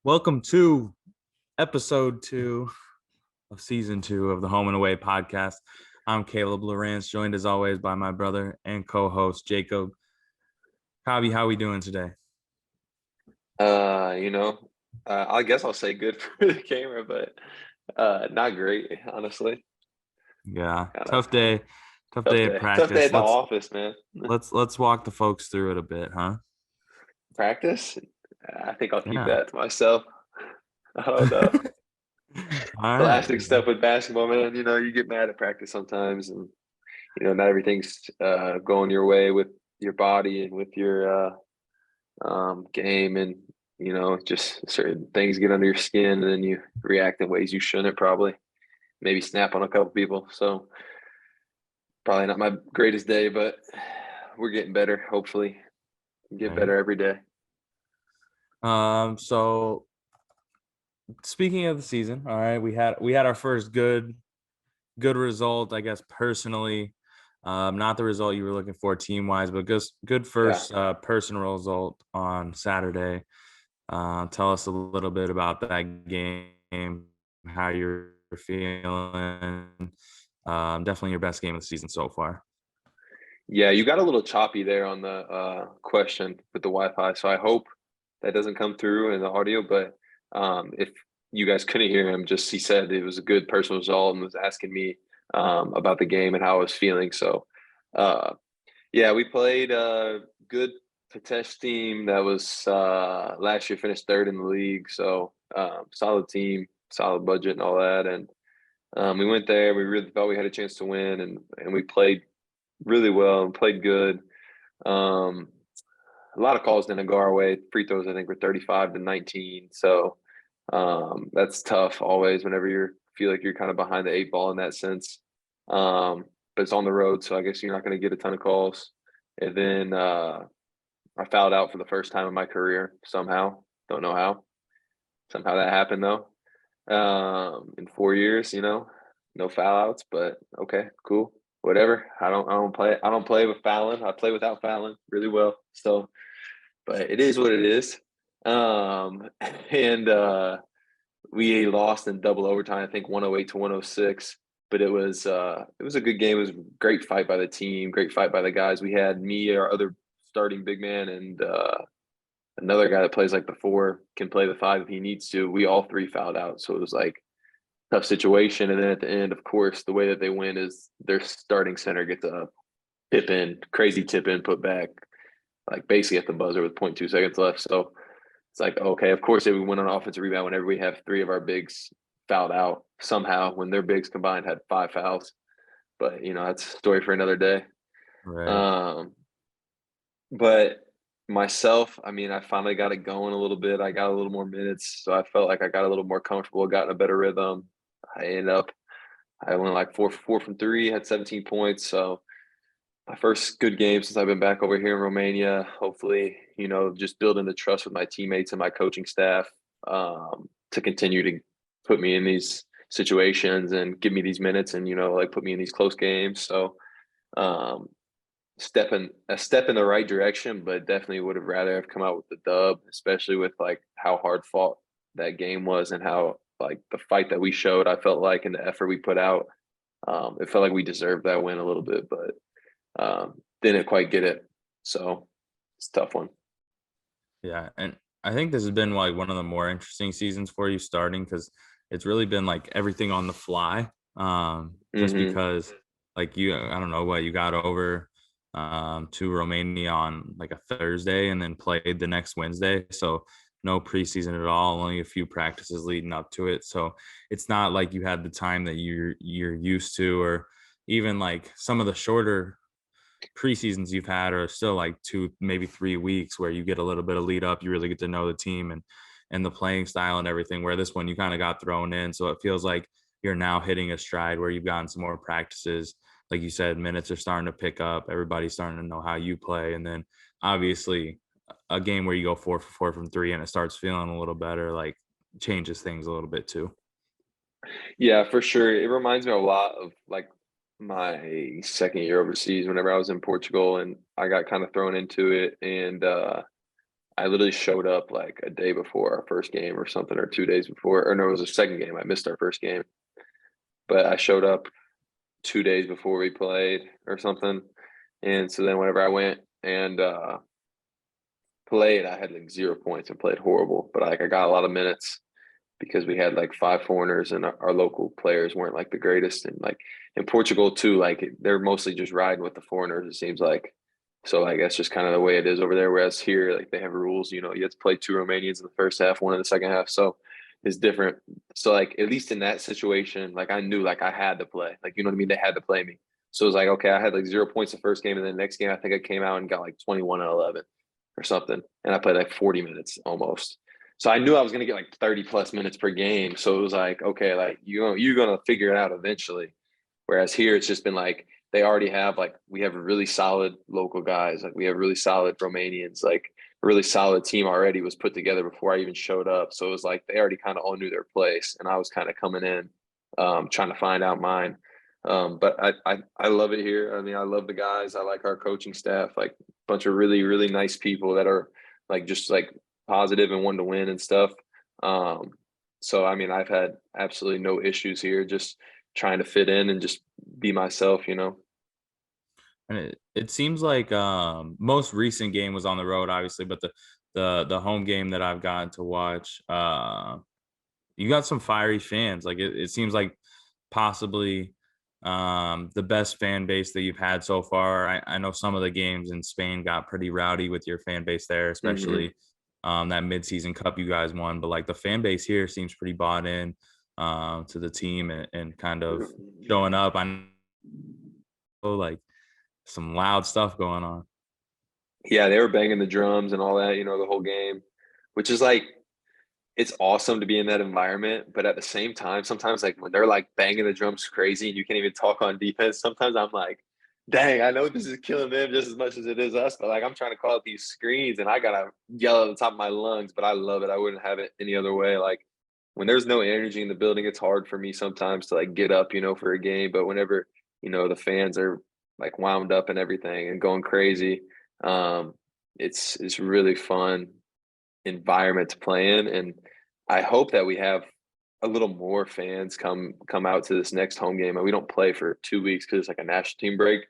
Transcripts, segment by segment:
Welcome to episode 2 of season 2 of the Home and Away podcast. I'm Caleb Lawrence, joined as always by my brother and co-host Jacob. Cobby, how we doing today? I guess I'll say good for the camera, but not great, honestly. Yeah, Kind of tough day tough at day. Tough day practice. at the Let's office, man. let's walk the folks through it a bit, huh? Practice? I think I'll keep Yeah. that to myself. I don't know. All right. Classic stuff with basketball, man. You get mad at practice sometimes, and not everything's going your way with your body and with your game, and just certain things get under your skin, and then you react in ways you shouldn't. Probably, maybe snap on a couple people. So probably not my greatest day, but we're getting better. Hopefully, get Right. better every day. So speaking of the season, all right, we had our first good result, I guess personally. Not the result you were looking for team wise, but good Yeah. first personal result on Saturday. Tell us a little bit about that game, how you're feeling. Definitely your best game of the season so far. Yeah, you got a little choppy there on the question with the Wi-Fi, so I hope that doesn't come through in the audio. But if you guys couldn't hear him, just he said it was a good personal result and was asking me about the game and how I was feeling. So, uh, yeah, we played a good Patesh team that was last year finished third in the league. So solid team, solid budget, and all that. And we went there. We really thought we had a chance to win, and we played really well and played good. Um, a lot of calls didn't go our way. Free throws, I think, were 35-19. So that's tough always whenever you feel like you're kind of behind the eight ball in that sense. But it's on the road, so I guess you're not going to get a ton of calls. And then I fouled out for the first time in my career somehow. Don't know how. Somehow that happened though. In 4 years, no foul outs, but okay, cool. Whatever. I don't play with fouling. I play without fouling really well. So, but it is what it is. Um, and we lost in double overtime, I think 108-106. But it was a good game. It was a great fight by the team, great fight by the guys. We had me, our other starting big man, and another guy that plays like the four, can play the five if he needs to. We all three fouled out. So it was like tough situation. And then at the end, of course, the way that they win is their starting center gets a crazy tip in, put back, like basically at the buzzer with 0.2 seconds left. So it's like, okay, of course, if we win on offensive rebound whenever we have three of our bigs fouled out somehow when their bigs combined had 5 fouls. But, that's a story for another day. Right. Um, but myself, I mean, I finally got it going a little bit. I got a little more minutes, so I felt like I got a little more comfortable, got in a better rhythm. I went like 4 for 4 from three, had 17 points. So my first good game since I've been back over here in Romania. Hopefully, just building the trust with my teammates and my coaching staff to continue to put me in these situations and give me these minutes and, like put me in these close games. So um, a step in the right direction, but definitely would have rather have come out with the dub, especially with like how hard fought that game was and how like the fight that we showed. I felt like, and the effort we put out, it felt like we deserved that win a little bit, but didn't quite get it. So it's a tough one. Yeah, and I think this has been like one of the more interesting seasons for you starting because it's really been like everything on the fly. Just Mm-hmm. because like I don't know what you got over to Romania on like a Thursday and then played the next Wednesday. So no preseason at all, only a few practices leading up to it. So it's not like you had the time that you're used to, or even like some of the shorter preseasons you've had are still like 2, maybe 3 weeks where you get a little bit of lead up, you really get to know the team and the playing style and everything, where this one you kind of got thrown in. So it feels like you're now hitting a stride where you've gotten some more practices. Like you said, minutes are starting to pick up, everybody's starting to know how you play, and then obviously a game where you go 4 for 4 from three and it starts feeling a little better, like changes things a little bit too. Yeah, for sure. It reminds me a lot of like my second year overseas whenever I was in Portugal and I got kind of thrown into it. And I literally showed up like a day before our first game or something, or 2 days before. Or no, it was a second game. I missed our first game, but I showed up 2 days before we played or something. And so then whenever I went and played, I had like 0 points and played horrible. But like I got a lot of minutes because we had like five foreigners and our local players weren't like the greatest. And like in Portugal too, like they're mostly just riding with the foreigners, it seems like. So like that's just kind of the way it is over there. Whereas here, like they have rules, you know, you have to play two Romanians in the first half, one in the second half. So it's different. So like at least in that situation, like I knew like I had to play. Like you know what I mean? They had to play me. So it was like, okay, I had like 0 points the first game, and then the next game I think I came out and got like 21 and 11 or something. And I played like 40 minutes almost. So I knew I was gonna get like 30 plus minutes per game. So it was like, okay, like you're gonna figure it out eventually. Whereas here it's just been like they already have like we have really solid local guys, like we have really solid Romanians, like a really solid team already was put together before I even showed up. So it was like they already kind of all knew their place, and I was kind of coming in, trying to find out mine. But I love it here. I mean, I love the guys. I like our coaching staff, like a bunch of really really nice people that are like just like positive and want to win and stuff. Um, so I mean, I've had absolutely no issues here. Just trying to fit in and just be myself, you know. And it seems like most recent game was on the road, obviously, but the home game that I've gotten to watch, you got some fiery fans. Like it seems like possibly the best fan base that you've had so far. I know some of the games in Spain got pretty rowdy with your fan base there, Mm-hmm. especially that midseason cup you guys won. But like the fan base here seems pretty bought in to the team and kind of showing up. I know like some loud stuff going on. Yeah, they were banging the drums and all that, you know, the whole game, which is like it's awesome to be in that environment. But at the same time, sometimes like when they're like banging the drums crazy and you can't even talk on defense, sometimes I'm like, dang, I know this is killing them just as much as it is us, but like I'm trying to call out these screens and I gotta yell at the top of my lungs, but I love it. I wouldn't have it any other way. Like when there's no energy in the building, it's hard for me sometimes to like get up, you know, for a game. But whenever, you know, the fans are like wound up and everything and going crazy, um, it's really fun environment to play in, and I hope that we have a little more fans come out to this next home game. And we don't play for 2 weeks because it's like a national team break.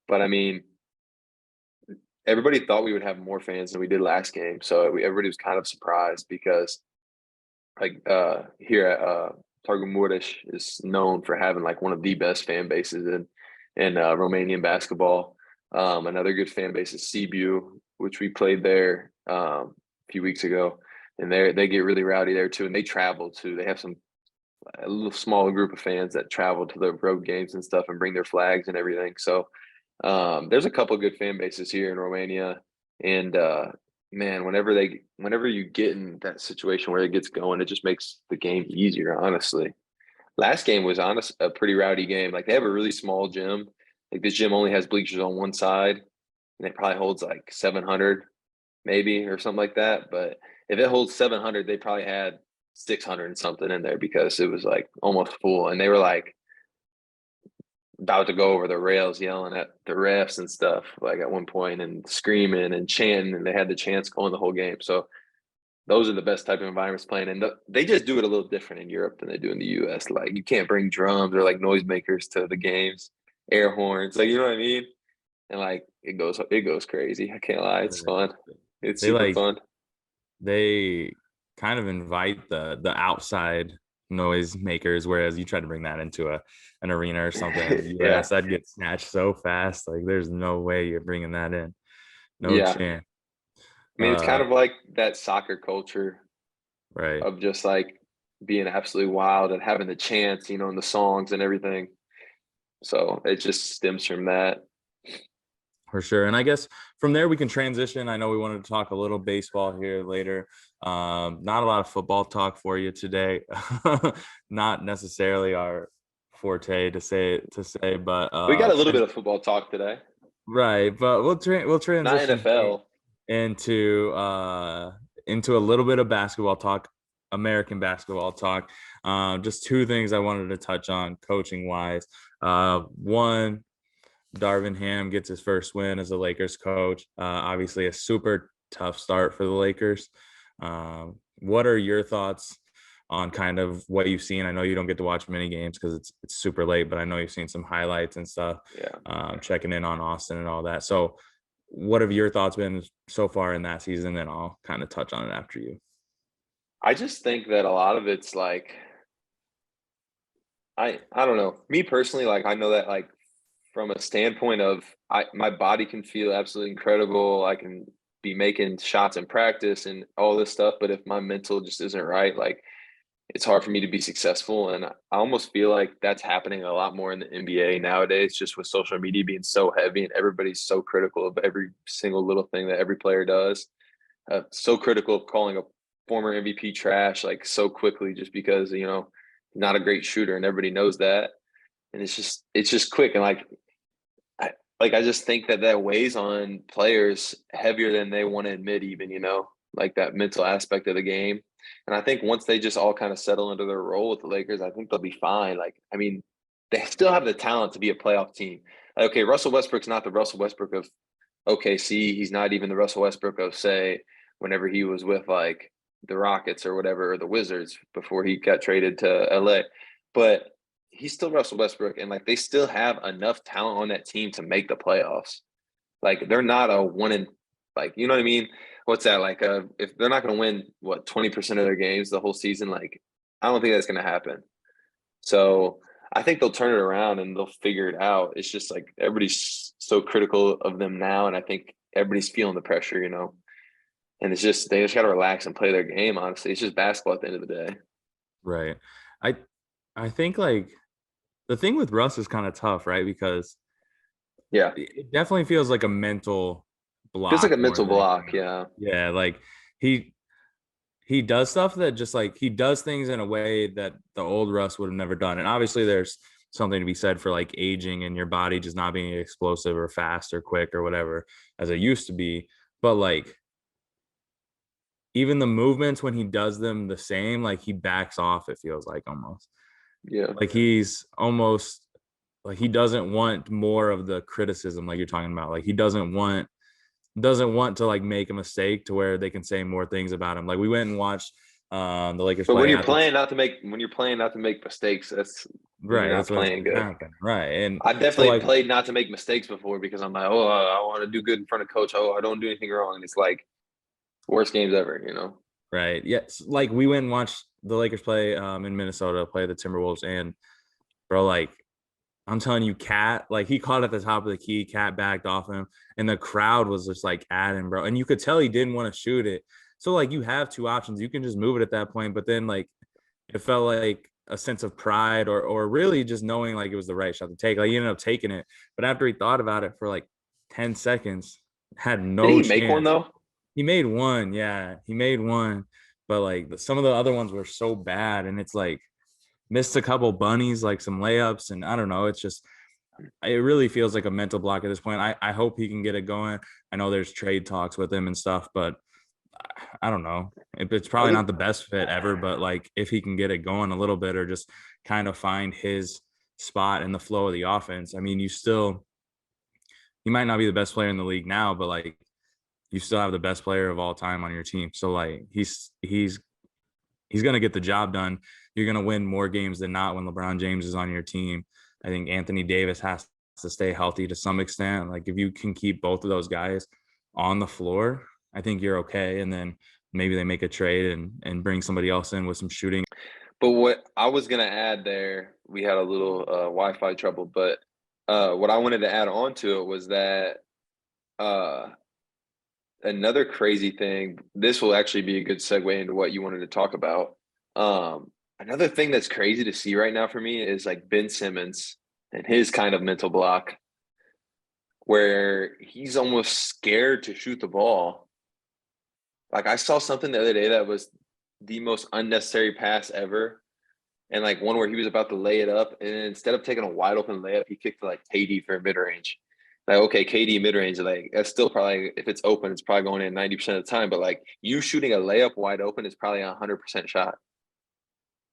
But I mean, everybody thought we would have more fans than we did last game, so everybody was kind of surprised because like here at Targu Mures is known for having like one of the best fan bases in Romanian basketball. Another good fan base is Cebu, which we played there a few weeks ago, and they get really rowdy there too. And they travel too. They have some a little smaller group of fans that travel to the road games and stuff and bring their flags and everything. So there's a couple good fan bases here in Romania, and man, whenever you get in that situation where it gets going, it just makes the game easier. Honestly, last game was honest a pretty rowdy game. Like they have a really small gym. Like this gym only has bleachers on one side, and it probably holds like 700 maybe or something like that. But if it holds 700, they probably had 600 and something in there because it was like almost full, and they were like about to go over the rails yelling at the refs and stuff like at one point and screaming and chanting, and they had the chants going the whole game. So those are the best type of environments playing, and they just do it a little different in Europe than they do in the US. Like you can't bring drums or like noisemakers to the games, air horns, like you know what I mean. And like it goes crazy. I can't lie, it's fun. It's They super like fun. they kind of invite the outside noise makers, whereas you try to bring that into an arena or something in the Yeah, US, that gets snatched so fast. Like there's no way you're bringing that in. No yeah. chance. I mean, it's Uh, kind of like that soccer culture right. of just like being absolutely wild and having the chants, you know, and the songs and everything. So it just stems from that. For sure. And I guess from there we can transition. I know we wanted to talk a little baseball here later. Not a lot of football talk for you today. Not necessarily our forte to say, but We got a little bit of football talk today. right. But we'll Not transition here NFL. into into a little bit of basketball talk, American basketball talk. Just two things I wanted to touch on coaching wise. One, Darvin Ham gets his first win as a Lakers coach. Obviously, a super tough start for the Lakers. What are your thoughts on kind of what you've seen? I know you don't get to watch many games because it's super late, but I know you've seen some highlights and stuff, Yeah. checking in on Austin and all that. So what have your thoughts been so far in that season? And I'll kind of touch on it after you. I just think that a lot of it's like I don't know. Me personally, like I know that like from a standpoint of my body can feel absolutely incredible. I can be making shots in practice and all this stuff, but if my mental just isn't right, like it's hard for me to be successful. And I almost feel like that's happening a lot more in the NBA nowadays, just with social media being so heavy and everybody's so critical of every single little thing that every player does. So critical of calling a former MVP trash like so quickly just because, not a great shooter and everybody knows that. And it's just quick. And I just think that weighs on players heavier than they want to admit even, like that mental aspect of the game. And I think once they just all kind of settle into their role with the Lakers, I think they'll be fine. Like, I mean, they still have the talent to be a playoff team. Okay, Russell Westbrook's not the Russell Westbrook of OKC. He's not even the Russell Westbrook of, say, whenever he was with like the Rockets or whatever, or the Wizards before he got traded to LA. But he's still Russell Westbrook, and like they still have enough talent on that team to make the playoffs. Like they're not a one in, like, you know what I mean? What's that like? If they're not going to win 20% of their games the whole season, like I don't think that's going to happen. So I think they'll turn it around and they'll figure it out. It's just like everybody's so critical of them now, and I think everybody's feeling the pressure, And it's just they just got to relax and play their game. Honestly, it's just basketball at the end of the day. Right. I I think like the thing with Russ is kind of tough, right? Because Yeah, it definitely feels like a mental feels like a block more mental than anything block. else. Yeah, Yeah, like he he does stuff that just like he does things in a way that the old Russ would have never done. And obviously there's something to be said for like aging and your body just not being explosive or fast or quick or whatever as it used to be. But like even the movements when he does them the same, like he backs off, it feels like almost. yeah. Like he's almost like he doesn't want more of the criticism like you're talking about. Like he doesn't want to like make a mistake to where they can say more things about him. Like we went and watched the Lakers But when play you're at the playing not to make mistakes, that's when you're right. not That's when it's playing gonna good. happen. Right. And I've so definitely like played not to make mistakes before because I'm like, oh, I want to do good in front of coach. Oh, I don't do anything wrong. And it's like worst games ever. right. Yes. Like we went and watched the Lakers play in Minnesota, play the Timberwolves, and bro, like I'm telling you, Cat, like he caught at the top of the key, Cat backed off him, and the crowd was just like at him, bro. And you could tell he didn't want to shoot it. So like you have two options. You can just move it at that point, but then like it felt like a sense of pride or really just knowing like it was the right shot to take. Like he ended up taking it. But after he thought about it for like 10 seconds, had Did no he make one chance. though? He made one, yeah. He made one. But like some of the other ones were so bad. And it's like missed a couple bunnies, like some layups, and I don't know. It's just it really feels like a mental block at this point. I hope he can get it going. I know there's trade talks with him and stuff, but I don't know. It's probably not the best fit ever, but like if he can get it going a little bit or just kind of find his spot in the flow of the offense. I mean, you might not be the best player in the league now, but like you still have the best player of all time on your team. So like he's going to get the job done. You're going to win more games than not when LeBron James is on your team. I think Anthony Davis has to stay healthy to some extent. Like if you can keep both of those guys on the floor, I think you're okay. And then maybe they make a trade and bring somebody else in with some shooting. But what I was gonna add there, we had a little Wi-Fi trouble, but what I wanted to add on to it was that uh, another crazy thing. This will actually be a good segue into what you wanted to talk about. Another thing that's crazy to see right now for me is like Ben Simmons and his kind of mental block, where he's almost scared to shoot the ball. Like I saw something the other day that was the most unnecessary pass ever. And like one where he was about to lay it up, and instead of taking a wide open layup, he kicked to like KD for mid range. Like, okay, KD mid range, like that's still probably if it's open, it's probably going in 90% of the time. But like you shooting a layup wide open is probably a 100% shot.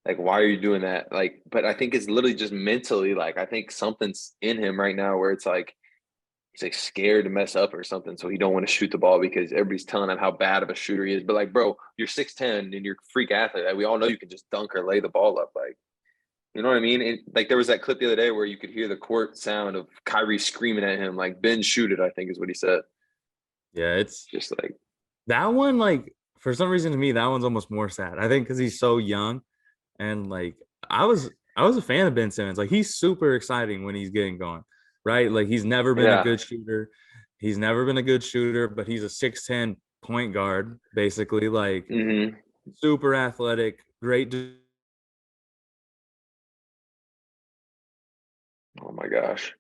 Like, why are you doing that? Like, but I think it's literally just mentally, like I think something's in him right now where it's like he's like scared to mess up or something, so he don't want to shoot the ball because everybody's telling him how bad of a shooter he is. But like, bro, you're 6'10" and you're a freak athlete. Like, we all know you can just dunk or lay the ball up. Like, you know what I mean? And like there was that clip the other day where you could hear the court sound of Kyrie screaming at him, like, Ben, shoot it, I think is what he said. Yeah, it's Just like, that one, like, for some reason to me, that one's almost more sad. I think because he's so young, and like I was a fan of Ben Simmons. Like, he's super exciting when he's getting going, right? Like, he's never been a yeah. good shooter. He's never been a good shooter, but he's a 6'10" point guard, basically. Like, Mm-hmm. super athletic, great. Oh my gosh.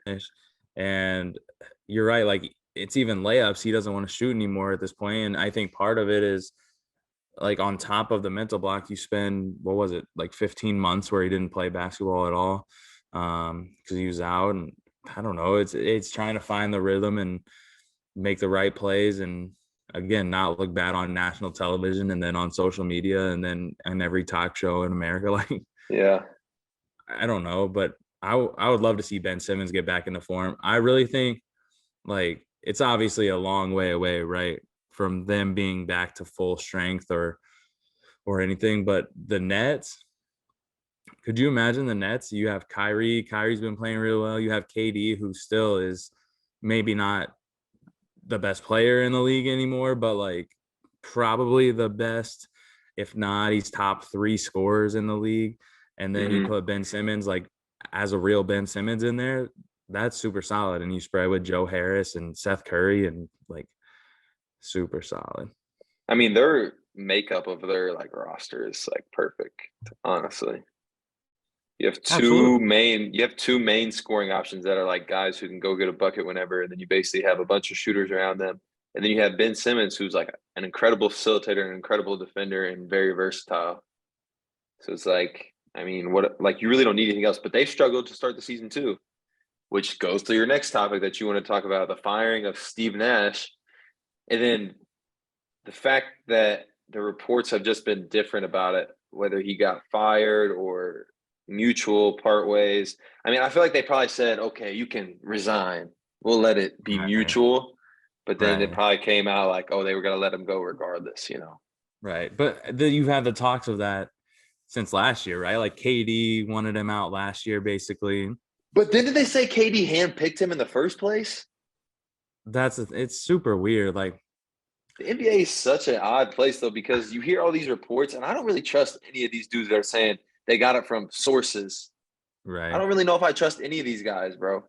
Finish. And you're right, like, it's even layups. He doesn't want to shoot anymore at this point. And I think part of it is, like, on top of the mental block, you spend, what was it, like 15 months where he didn't play basketball at all, because he was out. And I don't know, it's trying to find the rhythm and make the right plays, and again, not look bad on national television and then on social media and then on every talk show in America. Like, Yeah. I don't know, but I would love to see Ben Simmons get back into form. I really think, like, it's obviously a long way away, right, from them being back to full strength or anything. But the Nets, could you imagine the Nets? You have Kyrie. Kyrie's been playing really well. You have KD, who still is maybe not the best player in the league anymore, but like probably the best. If not, he's top 3 scorers in the league. And then you Mm-hmm. put Ben Simmons, like, as a real Ben Simmons in there. That's super solid. And you spread with Joe Harris and Seth Curry, and like, super solid. I mean, their makeup of their like roster is like perfect, honestly. Absolutely. You have two main scoring options that are like guys who can go get a bucket whenever, and then you basically have a bunch of shooters around them. And then you have Ben Simmons, who's like an incredible facilitator, an incredible defender, and very versatile. So it's like, I mean, what like you really don't need anything else. But they struggled to start the season too, which goes to your next topic that you want to talk about, the firing of Steve Nash. And then the fact that the reports have just been different about it, whether he got fired or mutual part ways. I mean, I feel like they probably said, okay, you can resign. We'll let it be Right. mutual. But then it Right. probably came out like, oh, they were going to let him go regardless, you know? Right. But you've had the talks of that since last year, right? Like, KD wanted him out last year, basically. But then did they say KD handpicked him in the first place? It's super weird. Like, The NBA is such an odd place, though, because you hear all these reports, and I don't really trust any of these dudes that are saying they got it from sources. I right. don't really know if I trust any of these guys, bro.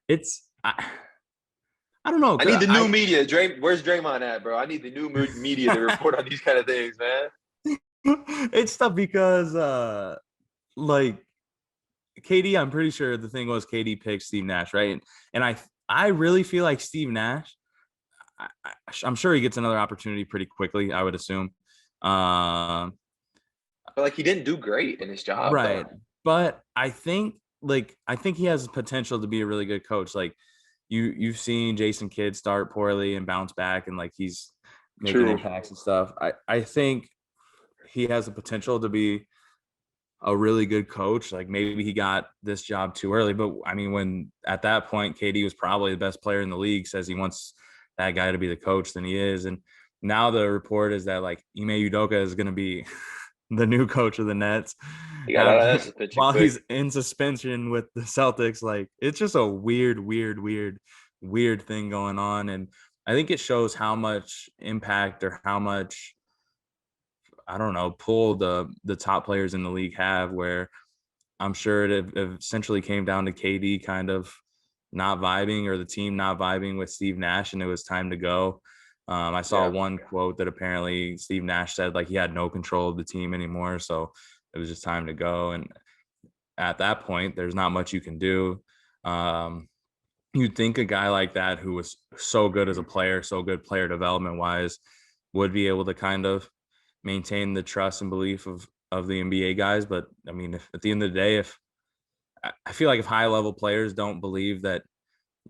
It's I don't know. I need the new media. Where's Draymond at, bro? I need the new media to report on these kind of things, man. It's tough because like, KD, I'm pretty sure the thing was KD picked Steve Nash, right? And I really feel like Steve Nash, I'm sure he gets another opportunity pretty quickly, I would assume. Um, But like he didn't do great in his job, though. right. But I think he has potential to be a really good coach. Like, you've seen Jason Kidd start poorly and bounce back, and like, he's making True. impacts and stuff. I think he has the potential to be a really good coach. Like, maybe he got this job too early, but I mean, when at that point KD was probably the best player in the league, says he wants that guy to be the coach, then he is. And now the report is that, like, Ime Udoka is going to be the new coach of the Nets He got out of that suspension while quick. he's in suspension with the Celtics. Like, it's just a weird thing going on. And I think it shows how much impact, or how much, I don't know, pull the top players in the league have, where I'm sure it essentially came down to KD kind of not vibing, or the team not vibing with Steve Nash, and it was time to go. I saw Yeah. one quote that apparently Steve Nash said, like, he had no control of the team anymore, so it was just time to go. And at that point, there's not much you can do. Um, you'd think a guy like that, who was so good as a player, so good player development wise, would be able to kind of maintain the trust and belief of the NBA guys. But I mean, if, at the end of the day, if I feel like if high level players don't believe that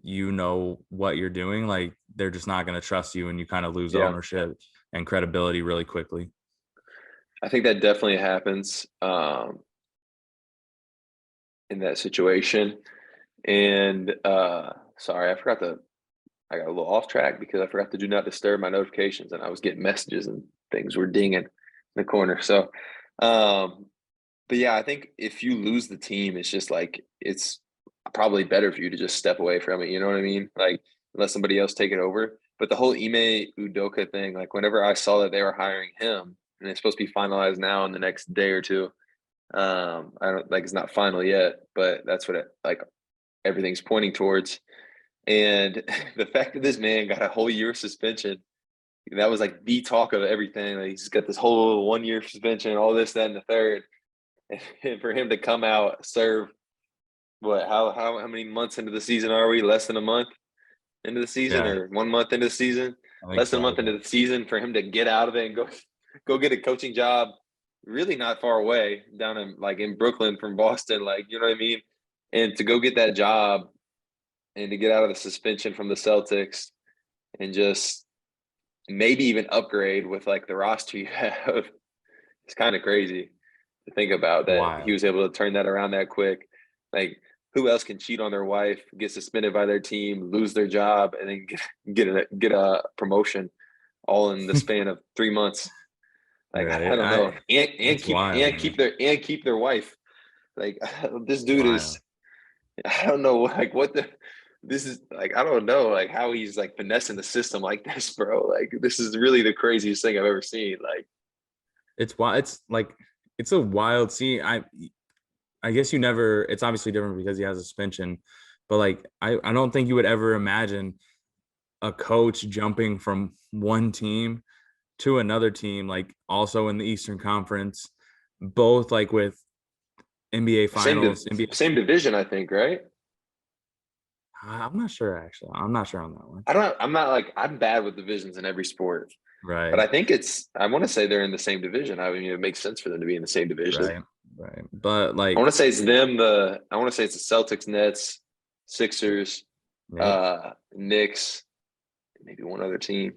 you know what you're doing, like, they're just not going to trust you, and you kind of lose Yeah. ownership and credibility really quickly. I think that definitely happens in that situation. And Sorry, I got a little off track because I forgot to do not disturb my notifications, and I was getting messages and things were dinging in the corner. So, um, but yeah, I think if you lose the team, it's just like it's probably better for you to just step away from it. You know what I mean? Like let somebody else take it over. But the whole Ime Udoka thing, like whenever I saw that they were hiring him, and it's supposed to be finalized now in the next day or two. I don't like it's not final yet, but that's what everything's pointing towards. And the fact that this man got a whole year suspension, that was like the talk of everything. Like he's got this whole 1 year suspension, all this, that, and the third. And for him to come out, serve what, how many months into the season are we? Less than a month into the season, Yeah, or 1 month into the season? I think Less than a so. month into the season for him to get out of it and go get a coaching job, really not far away, down in Brooklyn from Boston, like you know what I mean? And to go get that job and to get out of the suspension from the Celtics and just maybe even upgrade with like the roster you have. It's kind of crazy to think about that he Wild. was able to turn that around that quick. Like who else can cheat on their wife, get suspended by their team, lose their job, and then get a promotion all in the span of 3 months? Like I Right. don't know, That's wild, man. keep their wife. Like this dude is, Wild. I don't know, like what the this is like I don't know like how he's like finessing the system like this, bro. Like this is really the craziest thing I've ever seen. Like It's wild. It's like it's a wild scene. I guess you never. It's obviously different because he has a suspension, but like I don't think you would ever imagine a coach jumping from one team to another team, like also in the Eastern Conference, both like with NBA Finals. NBA. same division, I think, right? I'm not sure actually. I'm not sure on that one. I'm not like I'm bad with divisions in every sport, but Right. I think I want to say they're in the same division. I mean, it makes sense for them to be in the same division. Right. Right. But I want like, to say it's them. I want to say it's the Celtics, Nets, Sixers, Knicks. Knicks, maybe one other team,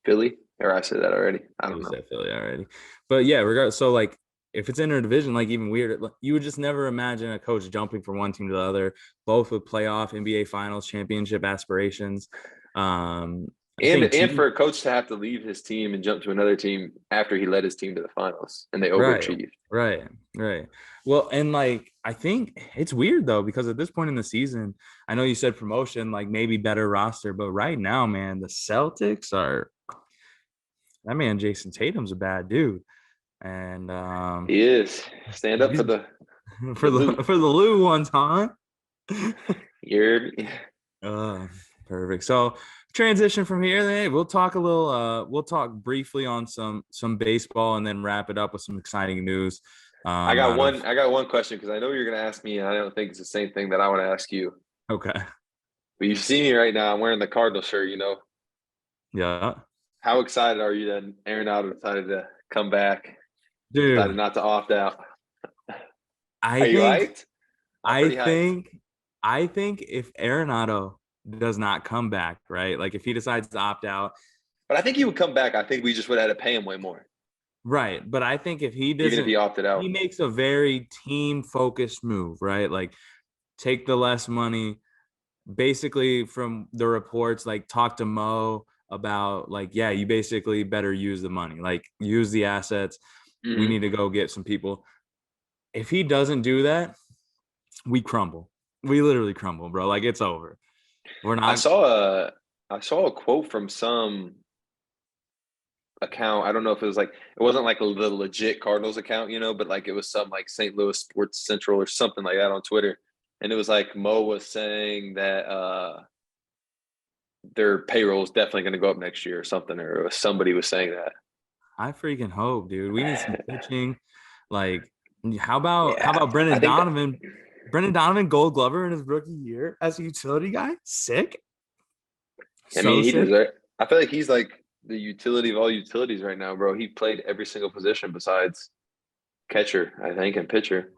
Philly. Or I said that already. I don't You know. said Philly already. But yeah, regardless. So like, if it's interdivision, like even weird, like, you would just never imagine a coach jumping from one team to the other, both with playoff, NBA Finals, championship aspirations. I think And team. for a coach to have to leave his team and jump to another team after he led his team to the finals and they Right. overachieved. Right. Right. Well, and like I think it's weird though, because at this point in the season, I know you said promotion, like maybe better roster, but right now, man, the Celtics are that man Jason Tatum's a bad dude. And He is. Stand up for he's the loot. for the Lou ones, huh? You're uh Perfect. So transition from here, then we'll talk a little we'll talk briefly on some baseball and then wrap it up with some exciting news out of I got one question because I know you're gonna ask me, and I don't think it's the same thing that I want to ask you. okay. But you see me right now, I'm wearing the Cardinal shirt, you know. Yeah. How excited are you that Aaron Aldo decided to come back, decided Dude, not to opt out? I Are you think hyped? I'm I pretty hyped. think I think if Arenado does not come back, right? Like if he decides to opt out, But I think he would come back. I think we just would have had to pay him way more, right? But I think if he even if doesn't, he opted he out. makes a very team focused move, right? Like take the less money. Basically, from the reports, like talk to Mo about like, yeah, you basically better use the money, like use the assets. We Mm-hmm. need to go get some people. If he doesn't do that, we crumble. We literally crumble, bro. Like it's over. We're I not. saw a I saw a quote from some account. I don't know if it was like it wasn't like the legit Cardinals account, you know, but like it was some like St. Louis Sports Central or something like that on Twitter. And it was like Mo was saying that their payroll is definitely going to go up next year or something, or somebody was saying that. I freaking hope, dude. We need some pitching. Like, how Yeah, about I Brendan think that. Donovan? Brendan Donovan, Gold Glover in his rookie year as a utility guy. Sick. I So mean, he sick. deserves. I feel like he's like the utility of all utilities right now, bro. He played every single position besides catcher, I think, and pitcher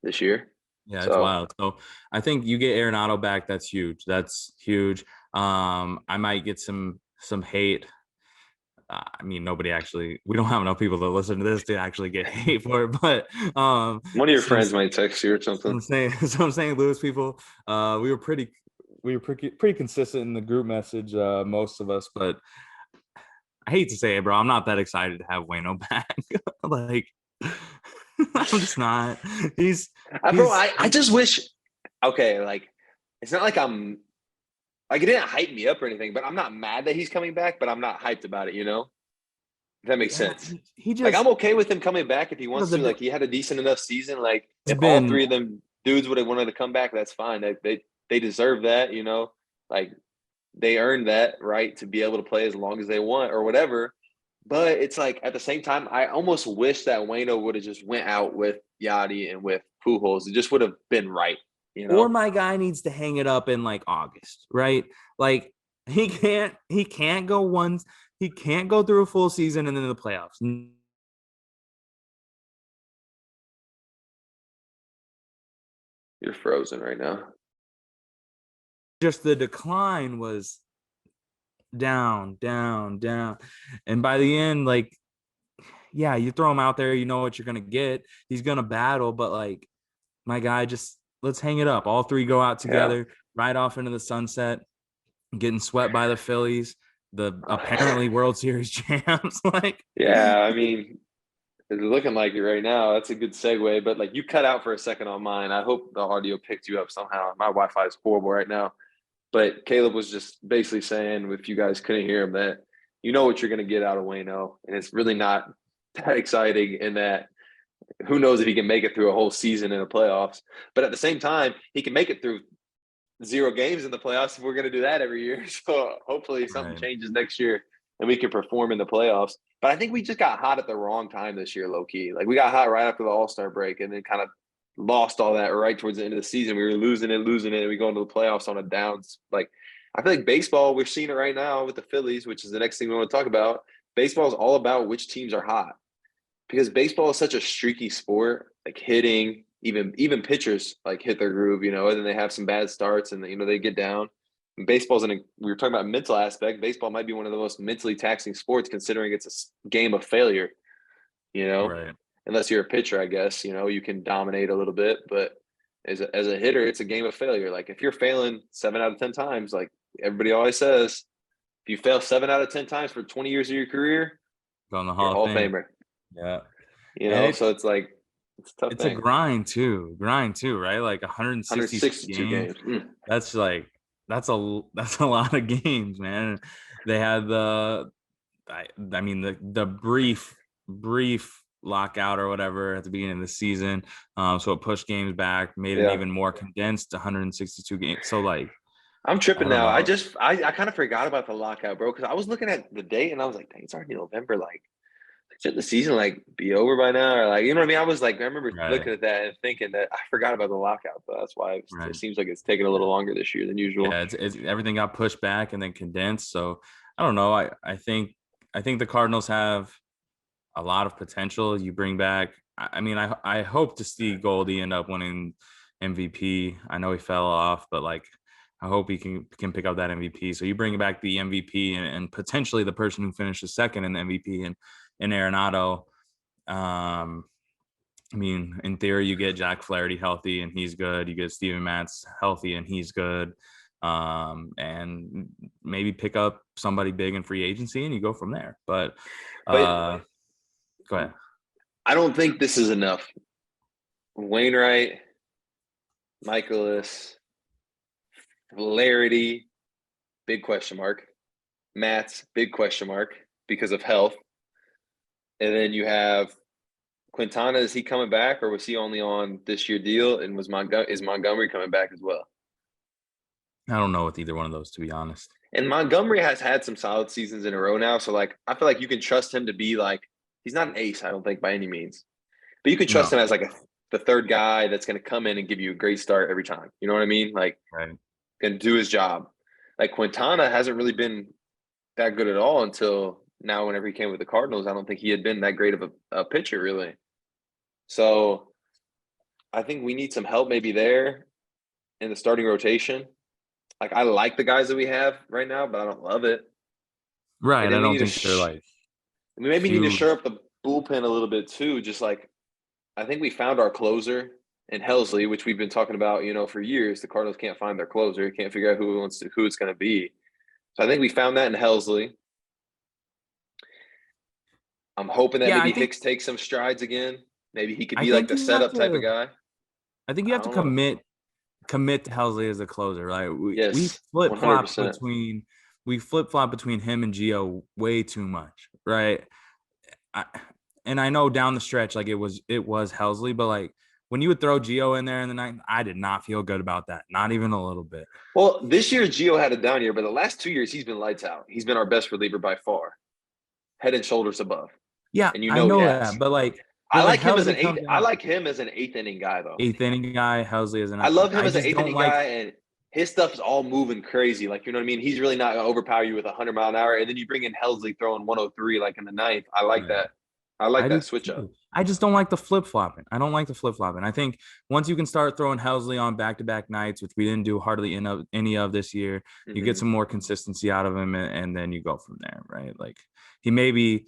this year. Yeah, it's So wild. So I think you get Arenado back. That's huge. That's huge. I might get some hate. I mean, nobody actually. We don't have enough people that listen to this to actually get hate for it. But one of your some friends might text you or something. some St. Louis people, we were pretty. we were pretty consistent in the group message, most of us, but I hate to say it, bro. I'm not that excited to have Wayno back. Like, I'm just not. He's Bro, he's I just wish. Okay, like it's not like I'm like it didn't hype me up or anything, but I'm not mad that he's coming back, but I'm not hyped about it. You know, if that makes yeah, sense. he Like just I'm okay with him coming back if he wants to. the Like he had a decent enough season. Like it's if all been three of them dudes would have wanted to come back, that's fine. They deserve that. You know, like they earned that right to be able to play as long as they want or whatever. But it's like at the same time, I almost wish that Wayno would have just went out with Yachty and with Pujols. It just would have been right, you or know. my guy needs to hang it up in like August, right? Like he can't go once, he can't go through a full season and then the playoffs. You're frozen right now. Just the decline was down, down, down. And by the end, like, yeah, you throw him out there, you know what you're gonna get. He's gonna battle, but like my guy, just let's hang it up. All three go out Yeah. together, right off into the sunset, getting swept by the Phillies, the apparently World Series champs. Like, Yeah, I mean, it's looking like it right now. That's a good segue. But like you cut out for a second on mine. I hope the audio picked you up somehow. My Wi-Fi is horrible right now. But Caleb was just basically saying, if you guys couldn't hear him, that you know what you're going to get out of Wayno, and it's really not that exciting. In that, who knows if he can make it through a whole season in the playoffs? But at the same time, he can make it through 0 games in the playoffs if we're going to do that every year. So hopefully something right. changes next year and we can perform in the playoffs. But I think we just got hot at the wrong time this year, low key. Like we got hot right after the All-Star break and then kind of lost all that right towards the end of the season. We were losing it, and we go into the playoffs on a downs. Like I feel like baseball, we're seeing it right now with the Phillies, which is the next thing we want to talk about. Baseball is all about which teams are hot because baseball is such a streaky sport, like hitting, even pitchers like hit their groove, and then they have some bad starts and they get down. And baseball's we were talking about mental aspect. Baseball might be one of the most mentally taxing sports considering it's a game of failure, you know. Right. Unless you're a pitcher, I guess, you can dominate a little bit, but as a hitter, it's a game of failure. Like if you're failing 7 out of 10 times, like everybody always says, if you fail 7 out of 10 times for 20 years of your career, On the you're a Hall of Hall of Fame. Famer. Yeah. And So it's like it's a tough it's a thing. grind too, right? Like 162 162 games. games. That's like that's a lot of games, man. They had I mean the brief lockout or whatever at the beginning of the season. So it pushed games back, made it Yeah. even more condensed, 162 games. So like I'm I tripping don't now. know. I kind of forgot about the lockout, bro, because I was looking at the date and I was like, dang, it's already November. Like, should the season like be over by now? Or like, you know what I mean? I was like, I remember Right, looking at that and thinking that I forgot about the lockout, but that's why it right. seems like it's taking a little longer this year than usual. Yeah, it's everything got pushed back and then condensed. So I don't know. I think the Cardinals have a lot of potential. You bring back. I mean, I hope to see Goldie end up winning MVP. I know he fell off, but like I hope he can pick up that MVP. So you bring back the MVP and potentially the person who finishes second in the MVP in Arenado. I mean, in theory, you get Jack Flaherty healthy and he's good. You get Steven Matz healthy and he's good. And maybe pick up somebody big in free agency and you go from there. But But go ahead. I don't think this is enough. Wainwright, Michaelis, Flaherty, big question mark. Matt's big question mark because of health. And then you have Quintana. Is he coming back, or was he only on this year deal? And is Montgomery coming back as well? I don't know with either one of those, to be honest. And Montgomery has had some solid seasons in a row now, so like I feel like you can trust him to be like he's not an ace, I don't think by any means, but you can trust No, him as like the third guy that's going to come in and give you a great start every time. You know what I mean? Like, right. can do his job. Like Quintana hasn't really been that good at all until now. Whenever he came with the Cardinals, I don't think he had been that great of a pitcher really. So I think we need some help maybe there in the starting rotation. Like I like the guys that we have right now, but I don't love it. Right. And I then we don't need think they're to like we maybe need to shore huge. up the bullpen a little bit too. Just like I think we found our closer and Helsley, which we've been talking about, for years. The Cardinals can't find their closer. Can't figure out who it's going to be. So I think we found that in Helsley. I'm hoping that Yeah, maybe Hicks takes some strides again. Maybe he could I be like think the you have setup type of to. guy. I think you I have to don't know. commit to Helsley as a closer. Right? We Yes, flip flop 100%. between him and Gio way too much. Right? I, and I know down the stretch, like it was Helsley, but like when you would throw Gio in there in the ninth, I did not feel good about that. Not even a little bit. Well, this year Gio had a down year, but the last 2 years he's been lights out. He's been our best reliever by far, head and shoulders above. Yeah, And I he know has. that, but I like like him as an Helsley eighth. comes I out like him as an eighth inning guy, though. eighth inning guy, Helsley is an. I love him I as an just eighth don't inning like. guy, and his stuff is all moving crazy. Like, you know what I mean? He's really not going to overpower you with 100-mile-an-hour. And then you bring in Helsley throwing 103 like in the ninth. I like that. I like I do that switch up. too. I just don't like the flip flopping. I don't like the flip flopping. I think once you can start throwing Helsley on back to back nights, which we didn't do hardly any of this year, you get some more consistency out of him, and then you go from there, right? Like he maybe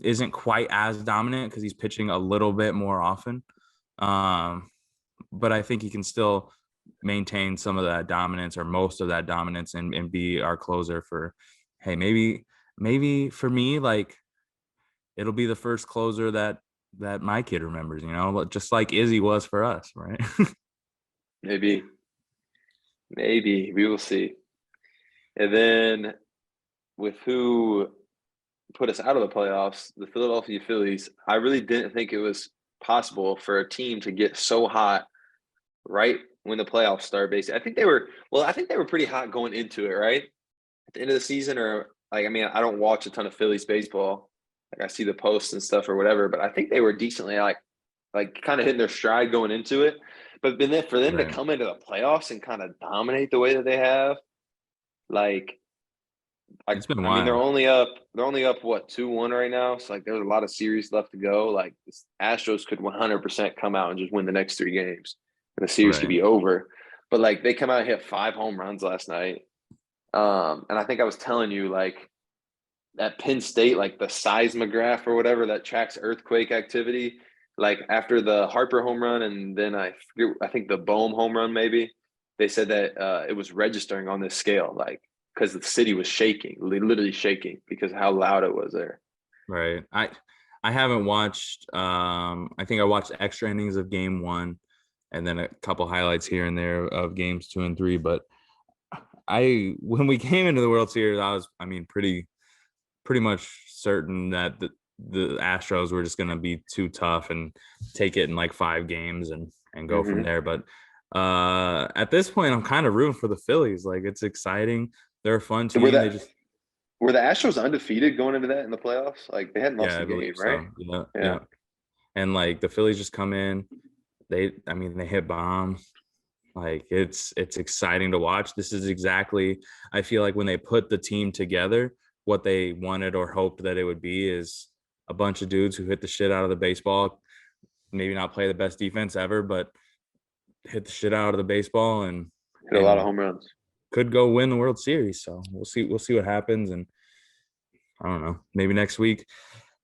isn't quite as dominant because he's pitching a little bit more often, but I think he can still maintain some of that dominance or most of that dominance and be our closer for, hey, maybe for me, like it'll be the first closer that my kid remembers, just like Izzy was for us, right? Maybe we will see. And then with who put us out of the playoffs, the Philadelphia Phillies, I really didn't think it was possible for a team to get so hot right when the playoffs start. Basically, I think they were pretty hot going into it, right? At the end of the season, or like, I mean, I don't watch a ton of Phillies baseball. Like, I see the posts and stuff or whatever, but I think they were decently like kind of hitting their stride going into it. But then for them to Right. come into the playoffs and kind of dominate the way that they have, like, It's been I mean, wild. they're only up what, 2-1 right now. So like, there's a lot of series left to go. Like, the Astros could 100% come out and just win the next 3 games, and the series could Right. be over. But like, they come out and hit 5 home runs last night. And I think I was telling you, like, at Penn State, like the seismograph or whatever that tracks earthquake activity, like after the Harper home run, and then I think the Bohm home run, maybe they said that it was registering on this scale, like, because the city was shaking, literally shaking because of how loud it was there. Right. I haven't watched. I think I watched extra innings of Game 1, and then a couple highlights here and there of Games 2 and 3. But when we came into the World Series, I mean, pretty much certain that the Astros were just going to be too tough and take it in like 5 games and go from there. But at this point, I'm kind of rooting for the Phillies. Like, it's exciting. They're a fun team. Were the Astros undefeated going into that in the playoffs? Like, they hadn't lost I a game, believe right? so. Yeah. And like the Phillies just come in, they hit bombs. Like, it's exciting to watch. This is exactly, I feel like when they put the team together, what they wanted or hoped that it would be is a bunch of dudes who hit the shit out of the baseball, maybe not play the best defense ever, but hit the shit out of the baseball and hit a lot of home runs. Could go win the World Series. So we'll see what happens. And I don't know, maybe next week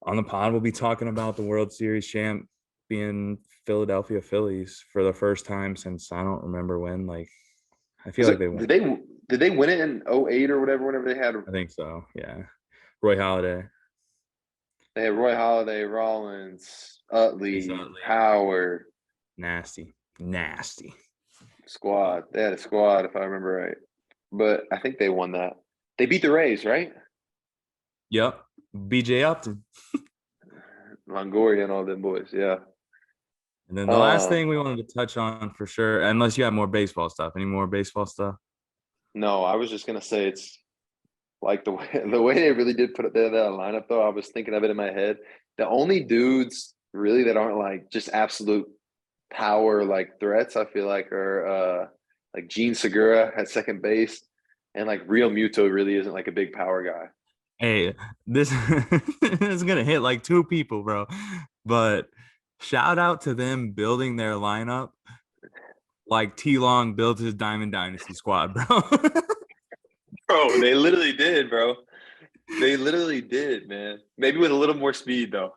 on the pod we'll be talking about the World Series champ being Philadelphia Phillies for the first time since I don't remember when. Like, I feel like they won. Did they win it in 08 or whatever, whenever they had? I think so. Yeah. Roy Halladay. They had Roy Halladay, Rollins, Utley, Howard. Nasty Squad. They had a squad, if I remember right. But I think they won that. They beat the Rays, right? Yep. BJ Upton. Longoria and all them boys, yeah. And then the last thing we wanted to touch on for sure, unless you have more baseball stuff. Any more baseball stuff? No, I was just gonna say, it's like the way they really did put it there, that lineup, though. I was thinking of it in my head. The only dudes really that aren't like just absolute power like threats, I feel like, are like Gene Segura at second base, and like Real Muto really isn't like a big power guy. Hey, this is gonna hit like 2 people, bro. But shout out to them building their lineup like T Long built his Diamond Dynasty squad, bro. Bro, they literally did, bro. They literally did, man. Maybe with a little more speed, though.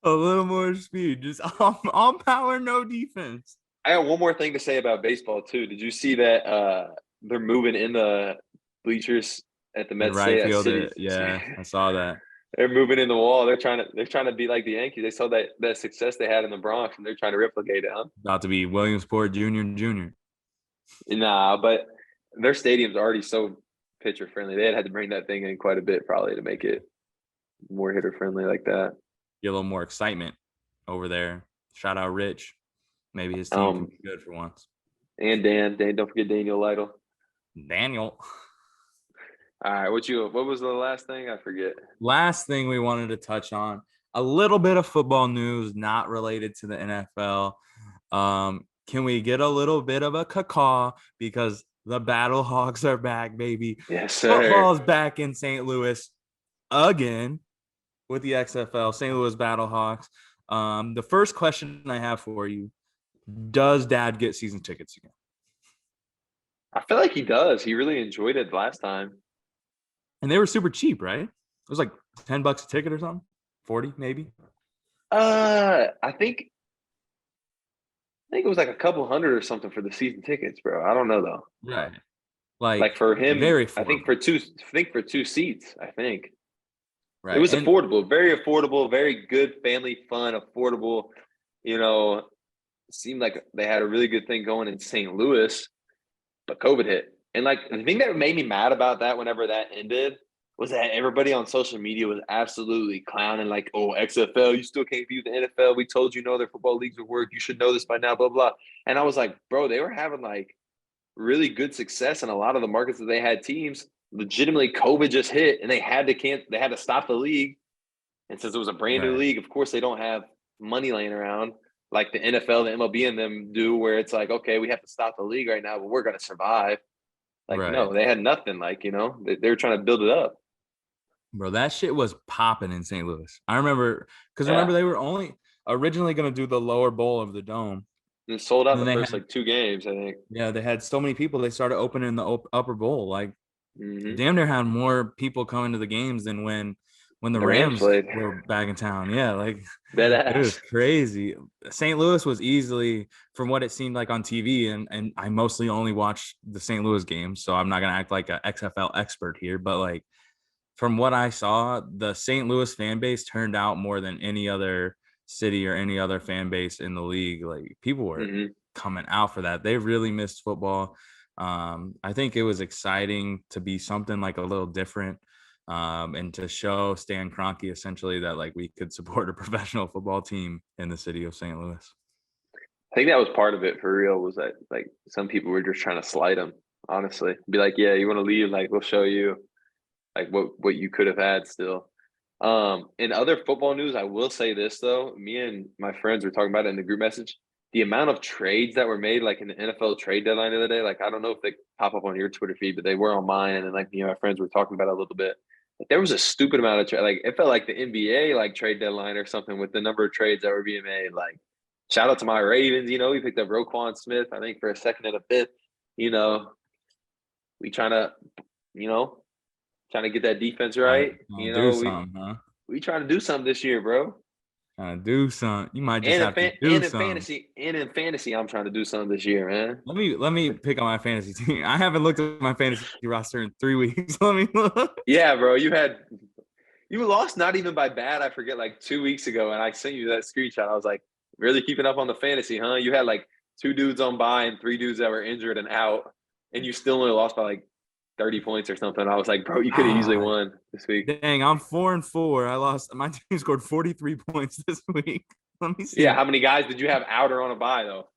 A little more speed, just all power, no defense. I got one more thing to say about baseball too. Did you see that they're moving in the bleachers at the In Mets right Stay at field, City? yeah, I saw that. They're moving in the wall. They're trying to be like the Yankees. They saw that success they had in the Bronx, and they're trying to replicate it, huh? About to be Williamsport Jr. Nah, but their stadium's already so pitcher friendly. They had to bring that thing in quite a bit probably to make it more hitter friendly like that. Get a little more excitement over there. Shout out Rich. Maybe his team can Um, be good for once. and Dan, don't forget Daniel Lytle. Daniel. All right, what was the last thing? I forget. Last thing we wanted to touch on, a little bit of football news not related to the NFL. Can we get a little bit of a caw because the Battle Hawks are back, baby. Yes, sir. Football's back in St. Louis again with the XFL, St. Louis Battle Hawks. The first question I have for you, does Dad get season tickets again? I feel like he does. He really enjoyed it last time. And they were super cheap, right? It was like $10 a ticket or something, 40 maybe. I think it was like a couple hundred or something for the season tickets, bro. I don't know though. Right. Like for him, very I think for two seats. I think it right. was affordable, very good family fun, affordable. You know, it seemed like they had a really good thing going in St. Louis, but COVID hit. And like the thing that made me mad about that whenever that ended was that everybody on social media was absolutely clowning, like, oh, XFL, you still can't view the NFL. We told you no other football leagues would work. You should know this by now, blah, blah. And I was like, bro, they were having like really good success in a lot of the markets that they had teams. Legitimately, COVID just hit and they had to stop the league. And since it was a brand new league, of course they don't have money laying around like the NFL, the MLB, and them do, where it's like, okay, we have to stop the league right now, but we're going to survive. Like, no, they had nothing. Like, they were trying to build it up. Bro, that shit was popping in St. Louis. I remember they were only originally going to do the lower bowl of the dome. It sold out the first like 2 games, I think. Yeah, they had so many people. They started opening the upper bowl. Like, damn near had more people coming to the games than when the Rams were back in town. Yeah, like it was crazy. St. Louis was easily, from what it seemed like on TV, and I mostly only watched the St. Louis games, so I'm not gonna act like an XFL expert here, but like from what I saw, the St. Louis fan base turned out more than any other city or any other fan base in the league. Like people were coming out for that. They really missed football. I think it was exciting to be something like a little different, and to show Stan Kroenke essentially that like we could support a professional football team in the city of St. Louis. I think that was part of it for real, was that like some people were just trying to slide him, honestly. Be like, yeah, you want to leave? Like, we'll show you like what you could have had still. In other football news, I will say this though. Me and my friends were talking about it in the group message. The amount of trades that were made, like in the NFL trade deadline the other day, like I don't know if they pop up on your Twitter feed, but they were on mine. And then like my friends were talking about it a little bit. Like, there was a stupid amount of like it felt like the NBA like trade deadline or something with the number of trades that were being made. Like, shout out to my Ravens. We picked up Roquan Smith, I think, for a second and a fifth. We trying to get that defense right. We trying to do something this year, bro. Trying to do something. You might just have to do something. In fantasy, I'm trying to do something this year, man. Let me pick on my fantasy team. I haven't looked at my fantasy roster in 3 weeks. Let me look. Yeah, bro. You lost not even by bad. I forget, like 2 weeks ago, and I sent you that screenshot. I was like, really keeping up on the fantasy, huh? You had like 2 dudes on bye and 3 dudes that were injured and out, and you still only lost by like 30 points or something. I was like, bro, you could have easily won this week. Dang, I'm 4-4. I lost. My team scored 43 points this week. Let me see. Yeah, how many guys did you have out or on a bye though?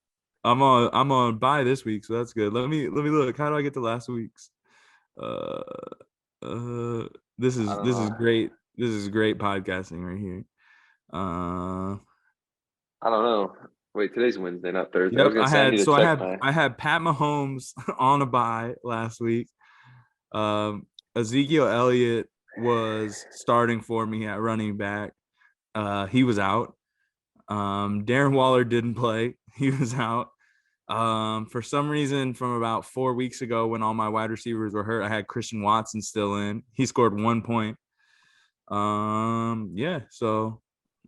I'm on bye this week, so that's good. Let me look. How do I get to last week's? This is great. This is great podcasting right here. I don't know. Wait, today's Wednesday, not Thursday. Yep, I had Pat Mahomes on a bye last week. Ezekiel Elliott was starting for me at running back. He was out. Darren Waller didn't play. He was out. For some reason, from about 4 weeks ago, when all my wide receivers were hurt, I had Christian Watson still in. He scored 1 point. Yeah, so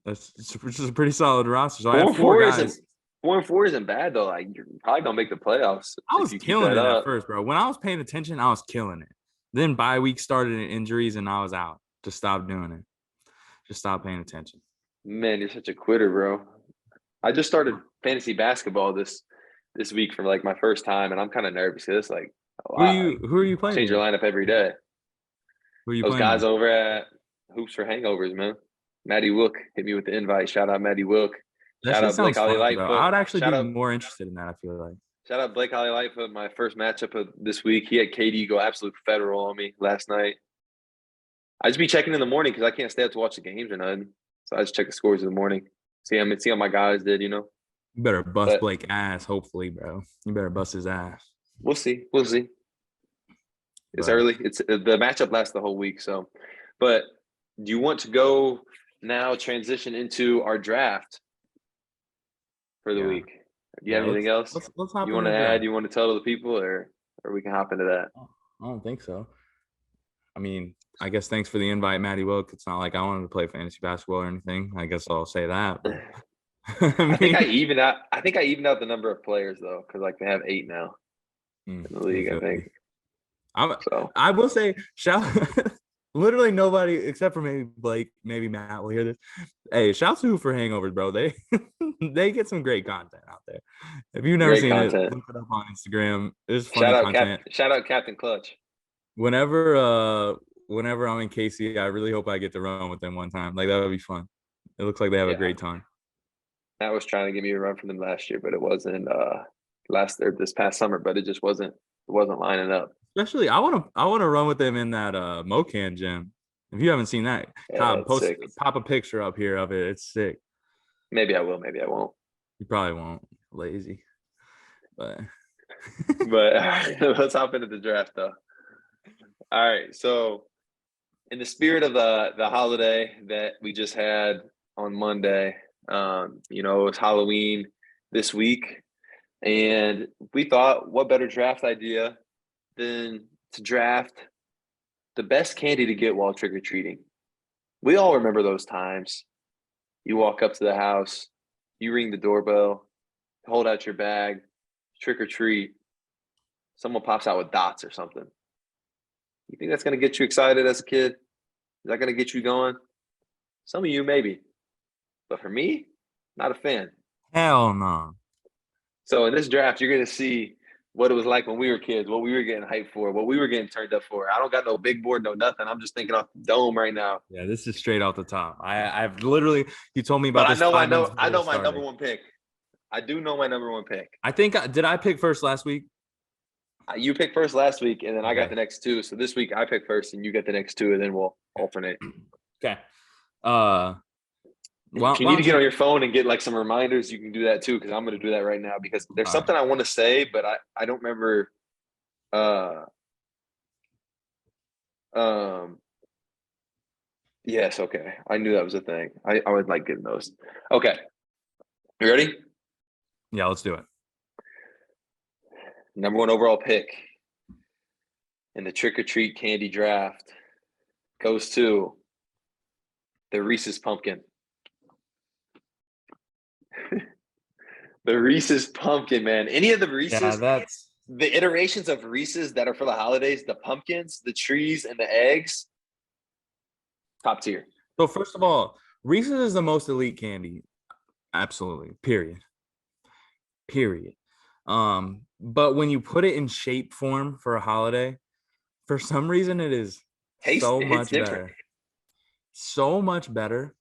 it's a pretty solid roster. So I have 4 guys. 4-4 isn't bad though. Like you're probably gonna make the playoffs I if was you keep killing that it at up. first, bro. When I was paying attention, I was killing it. Then bye week started and injuries, and I was out. Just stop doing it. Just stop paying attention. Man, you're such a quitter, bro. I just started fantasy basketball this week for like my first time, and I'm kind of nervous because it's like a Who are lot. you? Like Who are you playing change your against? lineup every day. Who are you Those playing guys against? over at Hoops for Hangovers, man. Maddie Wilk hit me with the invite. Shout out Maddie Wilk. That Shout shit out Blake sounds Holly fun, though. I Lightfoot. would actually be more interested in that. I feel like. Shout out Blake Holly Lightfoot. My first matchup of this week. He had KD go absolute federal on me last night. I just be checking in the morning because I can't stay up to watch the games or nothing. So I just check the scores in the morning. See how my guys did, you know. You better bust But Blake ass, hopefully, bro. You better bust his ass. we'll see. We'll see. It's But early. It's the matchup lasts the whole week. So, but do you want to go now? Transition into our draft for the yeah, week. Do you have anything let's else let's hop you want into to the add? draft. You want to tell the people, or we can hop into that? I don't think so. I mean, I guess thanks for the invite, Maddie Wilk. It's not like I wanted to play fantasy basketball or anything. I guess I'll say that. But I think I mean, even out. I think I evened out the number of players though, because like they have 8 now in the I league. I feel think you. I so. I will say shout literally nobody except for maybe Blake, maybe Matt will hear this. Hey, shouts to Who for Hangovers, bro. They they get some great content out there. If you've never Great seen it, content. look it up on Instagram. There's funny content. Shout out Captain Clutch. Whenever whenever I'm in KC, I really hope I get to run with them one time. Like that would be fun. It looks like they have a Yeah, great time. Matt was trying to give me a run for them last year, but it wasn't this past summer, but it wasn't lining up. Especially I wanna run with them in that Mocan gym. If you haven't seen that, Yeah, Cobb, it's sick. pop a picture up here of it. It's sick. Maybe I will, maybe I won't. You probably won't. Lazy. But But let's hop into the draft though. All right. So in the spirit of the holiday that we just had on Monday, it was Halloween this week. And we thought what better draft idea than to draft the best candy to get while trick-or-treating. We all remember those times. You walk up to the house, you ring the doorbell, hold out your bag, trick or treat. Someone pops out with dots or something. You think that's going to get you excited as a kid? Is that going to get you going? Some of you, maybe. But for me, not a fan. hell no. So in this draft, you're going to see what it was like when we were kids, what we were getting hyped for, what we were getting turned up for. I don't got no big board, no nothing. I'm just thinking off the dome right now. Yeah, this is straight off the top. I've literally you told me But about this 5 minutes I before know we my number started. one pick. I do know my number one pick. I think did I pick first last week? You picked first last week, and then I got Okay. the next two. So this week I pick first, and you get the next two, and then we'll alternate. Okay. If you need to get on your phone and get like some reminders, you can do that too, because I'm going to do that right now because there's All something I want to say, but I don't remember. Yes, okay. I knew that was a thing. I would like getting those. Okay. You ready? Yeah, let's do it. Number one overall pick in the trick or treat candy draft goes to the Reese's Pumpkin. The Reese's Pumpkin, man. Any of the Reese's, the iterations of Reese's that are for the holidays, the pumpkins, the trees, and the eggs, top tier. So first of all, Reese's is the most elite candy. Absolutely. Period. But when you put it in shape form for a holiday, for some reason it is so much better. So much better.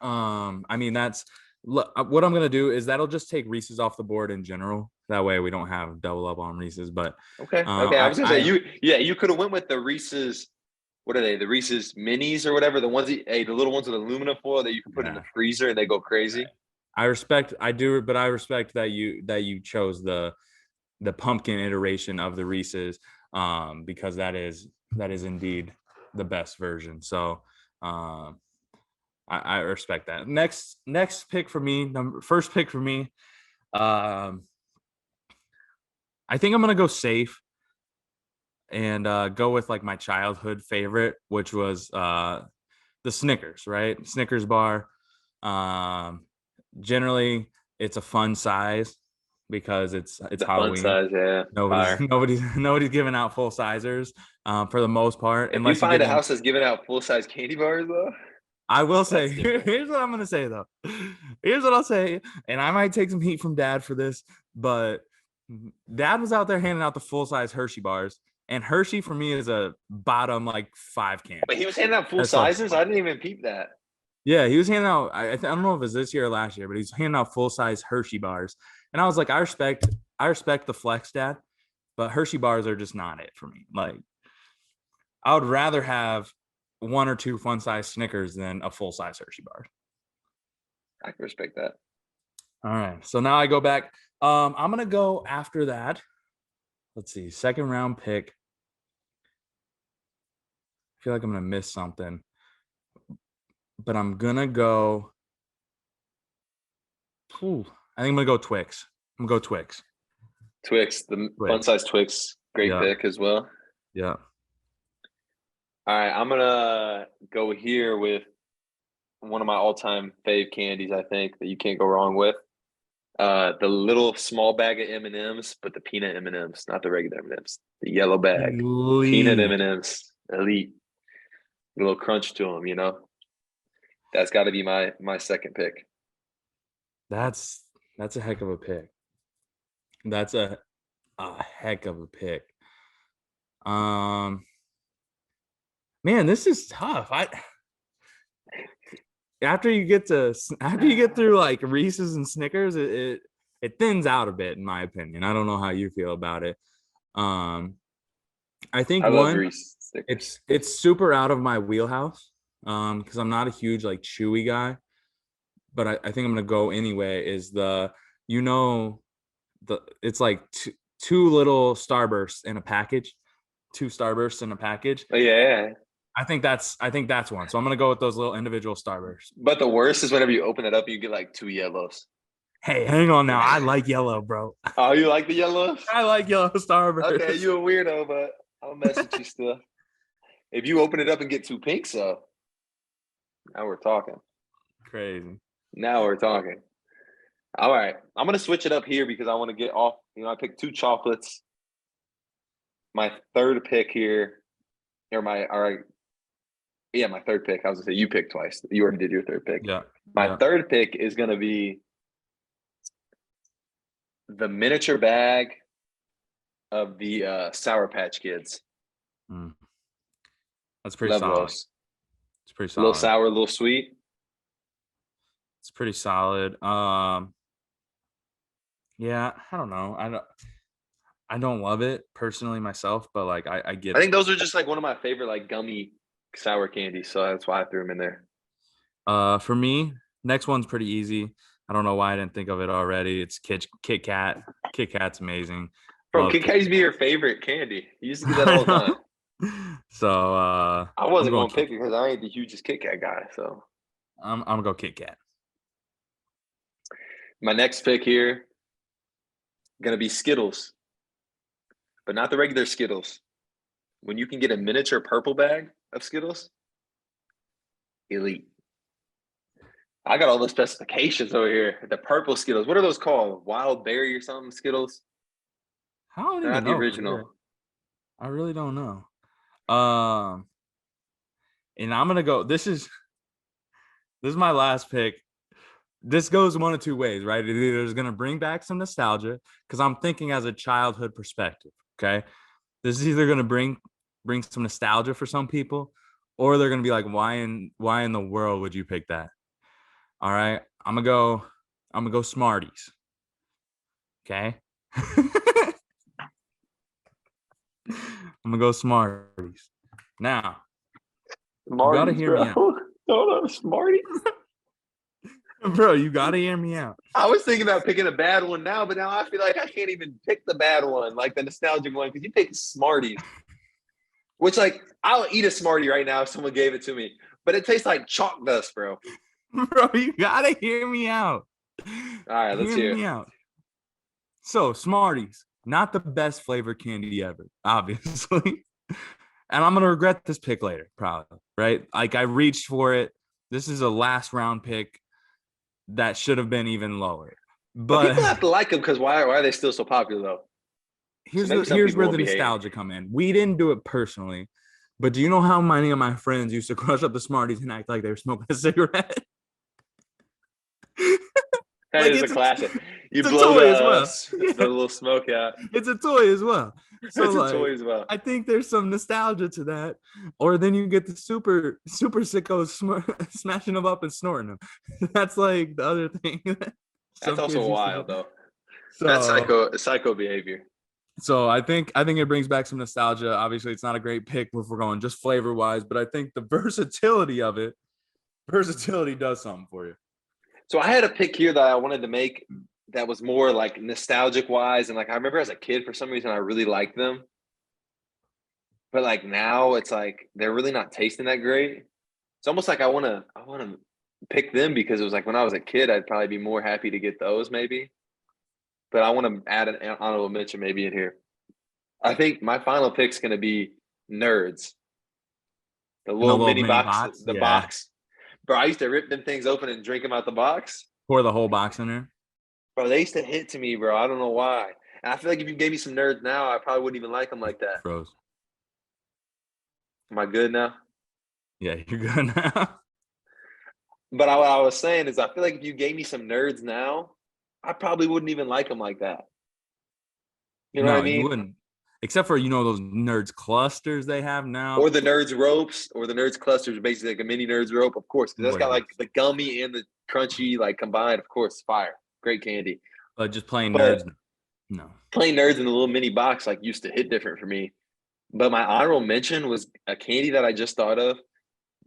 I mean, that's what I'm gonna do is that'll just take Reese's off the board in general. That way we don't have double up on Reese's. But okay. I was gonna say you could have went with the Reese's. What are they? The Reese's Minis or whatever. The ones the little ones with aluminum foil that you can put in the freezer and they go crazy. I respect that you chose the pumpkin iteration of the Reese's because that is indeed the best version. So I respect that. Next pick for me, first pick for me. I think I'm gonna go safe and go with like my childhood favorite, which was the Snickers, right? Snickers bar. Generally, it's a fun size because it's The fun Halloween. size, yeah, Nobody's fire. nobody's giving out full sizers for the most part, If you unless you find get a in. house that's giving out full size candy bars, though, I will say, that's different. here's what I'm gonna say though. Here's what I'll say, and I might take some heat from Dad for this, but Dad was out there handing out the full size Hershey bars, and Hershey for me is a bottom like 5 candy. But he was handing out full That's like, sizes. I didn't even peep that. yeah, he was handing out. I don't know if it was this year or last year, but he's handing out full size Hershey bars, and I was like, I respect the flex, Dad, but Hershey bars are just not it for me. Like, I would rather have 1 or 2 fun size Snickers than a full size Hershey bar. I can respect that. All right. So now I go back. I'm gonna go after that. Let's see, second round pick. I feel like I'm gonna miss something, but I'm gonna go. I think I'm gonna go Twix. I'm gonna go Twix. Twix, the fun Twix. size Twix, great Yeah. pick as well. Yeah. All right, I'm gonna go here with one of my all-time fave candies. I think that you can't go wrong with. The little small bag of M&Ms, but the peanut M&Ms, not the regular M&Ms. The yellow bag, peanut Elite. M&Ms, elite. A little crunch to them, you know. That's got to be my second pick. That's a heck of a pick. That's a heck of a pick. Man, this is tough. After you get through like Reese's and Snickers, it thins out a bit, in my opinion. I don't know how you feel about it. I think I love one, Reese stickers. it's super out of my wheelhouse. Because I'm not a huge like chewy guy, but I think I'm gonna go anyway. Is it's like two little Starbursts in a package, 2 Starbursts in a package. Oh yeah. I think that's one. So I'm gonna go with those little individual Starbursts. But the worst is whenever you open it up, you get like 2 yellows. Hey, hang on now. I like yellow, bro. Oh, you like the yellows? I like yellow Starbursts. Okay, you a weirdo, but I'll mess with you still. If you open it up and get 2 pinks, so now we're talking. Crazy. Now we're talking. All right, I'm gonna switch it up here because I want to get off. I picked 2 chocolates. My third pick here, my third pick. I was gonna say you picked twice. You already did your third pick. Yeah. My third pick is gonna be the miniature bag of the Sour Patch Kids. That's pretty Love solid. those. It's pretty A little solid. sour, a little sweet. It's pretty solid. Yeah, I don't know. I don't love it personally myself, but like I get I think those are just like one of my favorite like gummy sour candies, so that's why I threw them in there. For me, next one's pretty easy. I don't know why I didn't think of it already. It's Kit Kat. Kit Kat's amazing. Bro, Kit Kat used to be your favorite candy. You used to do that all the time. So I wasn't going to pick it because I ain't the hugest Kit Kat guy. So I'm gonna go Kit Kat. My next pick here gonna be Skittles, but not the regular Skittles. When you can get a miniature purple bag of Skittles, elite. I got all the specifications over here. The purple Skittles. What are those called? Wild berry or something? Skittles? I don't They're even not the know. original. I really don't know. And I'm gonna go. This is my last pick. This goes one of 2 ways, right? It either is gonna bring back some nostalgia because I'm thinking as a childhood perspective. Okay, this is either gonna bring some nostalgia for some people, or they're gonna be like, why in the world would you pick that? All right, I'm gonna go Smarties. Okay. I'm gonna go Smarties. Now, Smarties, you gotta hear me out. Hold on, Smarties. Bro, you gotta hear me out. I was thinking about picking a bad one now, but now I feel like I can't even pick the bad one, like the nostalgic one, because you picked Smarties. Which, like, I'll eat a Smartie right now if someone gave it to me, but it tastes like chalk dust, bro. Bro, you gotta hear me out. All right, let's hear me out. So, Smarties, not the best flavor candy ever, obviously. And I'm gonna regret this pick later, probably. Right? Like, I reached for it. This is a last round pick that should have been even lower. But people But have to like them because why are they still so popular though? So maybe some here's people where won't the be hating. nostalgia come in. We didn't do it personally, but do you know how many of my friends used to crush up the Smarties and act like they were smoking a cigarette? That Like is a classic. You it's a blow toy as well. the Yeah, little smoke out. it's a toy as well. So It's a like toy as well. I think there's some nostalgia to that. Or then you get the super sickos smashing them up and snorting them. That's like the other thing that That's some also kids used to do. wild though. That's So psycho behavior. I think it brings back some nostalgia. Obviously, it's not a great pick if we're going just flavor wise, but I think the versatility does something for you. So I had a pick here that I wanted to make that was more like nostalgic wise, and like I remember as a kid for some reason I really liked them, but like now it's like they're really not tasting that great. It's almost like I wanna pick them because it was like when I was a kid I'd probably be more happy to get those maybe, but I want to add an honorable mention maybe in here. I think my final pick's gonna be Nerds, the In the little little mini mini box, box, the yeah, box. Bro, I used to rip them things open and drink them out the box. pour the whole box in there. Bro, they used to hit to me, bro. I don't know why. And I feel like if you gave me some Nerds now, I probably wouldn't even like them like that. Froze. Am I good now? Yeah, you're good now. But what I was saying is, I feel like if you gave me some Nerds now, I probably wouldn't even like them like that. You know what I No, you mean? wouldn't. Except for those nerds clusters they have now. Or the Nerds ropes, or the Nerds clusters, basically like a mini Nerds rope, of course, because that's got like Whatever. the gummy and the crunchy like combined. Of course, fire, great candy. But just plain nerds. But No. plain Nerds in the little mini box like used to hit different for me. But my honorable mention was a candy that I just thought of